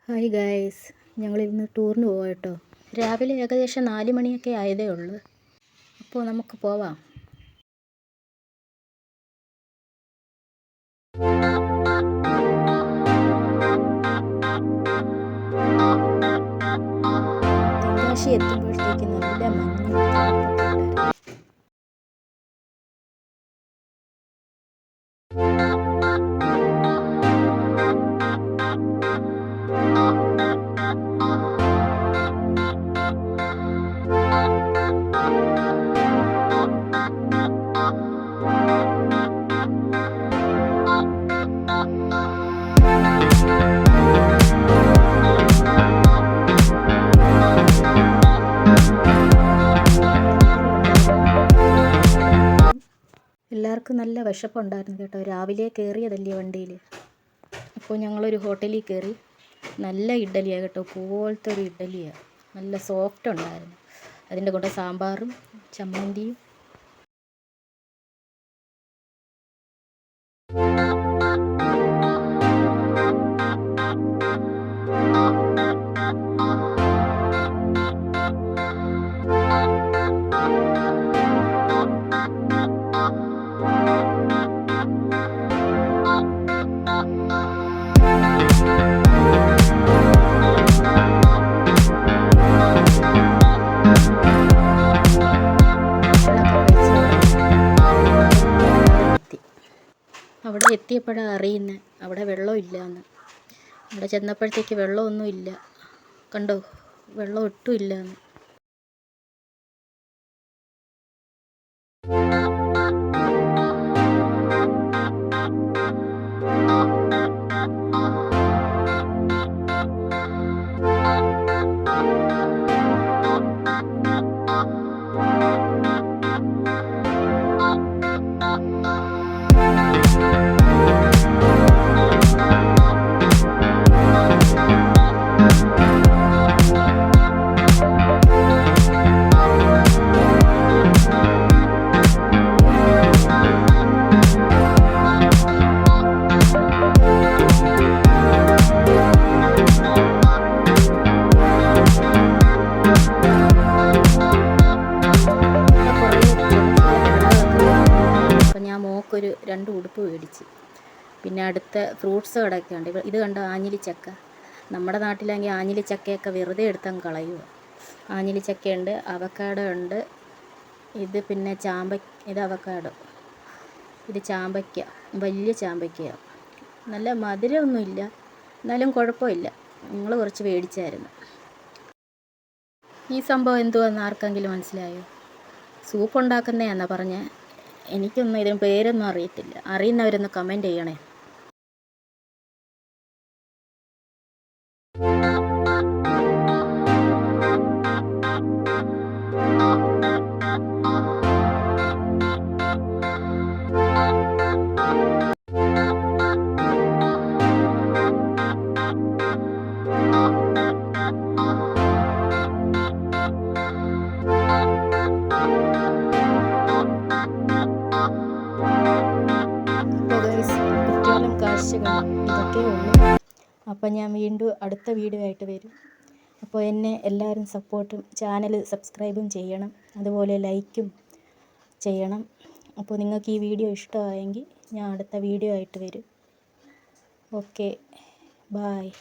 Hi guys, ഞങ്ങളിന്ന് ടൂറിന് പോവാം കേട്ടോ. രാവിലെ ഏകദേശം 4 മണിയൊക്കെ ആയതേ ഉള്ളൂ. അപ്പോൾ നമുക്ക് പോവാം. തെങ്കാശി എത്തുമ്പോഴത്തേക്ക് നല്ല മഞ്ഞും തണുപ്പൊക്കെ ഉണ്ടായിരുന്നു. എല്ലാവർക്കും നല്ല വിശപ്പുണ്ടായിരുന്നു കേട്ടോ. രാവിലെ കയറിയതല്ലേ വണ്ടിയിൽ. അപ്പോൾ ഞങ്ങളൊരു ഹോട്ടലിൽ കയറി. നല്ല ഇഡ്ഡലിയാണ് കേട്ടോ, പോലത്തെ ഒരു ഇഡ്ഡലിയാണ്. നല്ല സോഫ്റ്റ് ഉണ്ടായിരുന്നു. അതിൻ്റെ കൂടെ സാമ്പാറും ചമ്മന്തിയും. അവിടെ എത്തിയപ്പോഴാണ് അറിയുന്നത് അവിടെ വെള്ളമില്ല എന്ന്. അവിടെ ചെന്നപ്പോഴത്തേക്ക് വെള്ളമൊന്നും ഇല്ല. കണ്ടോ, വെള്ളം ഒട്ടും ഇല്ല എന്ന്. ഒരു 2 ഉടുപ്പ് മേടിച്ച്. പിന്നെ അടുത്ത ഫ്രൂട്ട്സ് കടയൊക്കെ ഉണ്ട്. ഇത് കണ്ട ആഞ്ഞിലിച്ചക്ക. നമ്മുടെ നാട്ടിലാണെങ്കിൽ ആഞ്ഞിലിച്ചക്കയൊക്കെ വെറുതെ എടുത്തങ്ങ് കളയുക. ആഞ്ഞിലിച്ചക്കയുണ്ട്, അവക്കാഡോ ഉണ്ട്. ഇത് പിന്നെ ഇത് അവക്കാഡോ. ഇത് ചാമ്പയ്ക്ക, വലിയ ചാമ്പയ്ക്കയാണ്. നല്ല മധുരമൊന്നുമില്ല, എന്നാലും കുഴപ്പമില്ല. ഞങ്ങൾ കുറച്ച് മേടിച്ചായിരുന്നു. ഈ സംഭവം എന്തുവാന്ന് ആർക്കെങ്കിലും മനസ്സിലായോ? സൂപ്പ് ഉണ്ടാക്കുന്നതാണെന്നാണ് പറഞ്ഞത്. എനിക്കൊന്നും ഇതിന് പേരൊന്നും അറിയത്തില്ല. അറിയുന്നവരൊന്ന് കമൻറ്റ് ചെയ്യണേ. കാഴ്ചകൾ ഇതൊക്കെ ഉള്ളൂ. അപ്പോൾ ഞാൻ വീണ്ടും അടുത്ത വീഡിയോ ആയിട്ട് വരും. അപ്പോൾ എന്നെ എല്ലാവരും സപ്പോർട്ടും ചാനൽ സബ്സ്ക്രൈബും ചെയ്യണം, അതുപോലെ ലൈക്കും ചെയ്യണം. അപ്പോൾ നിങ്ങൾക്ക് ഈ വീഡിയോ ഇഷ്ടമായെങ്കിൽ ഞാൻ അടുത്ത വീഡിയോ ആയിട്ട് വരും. Okay, bye.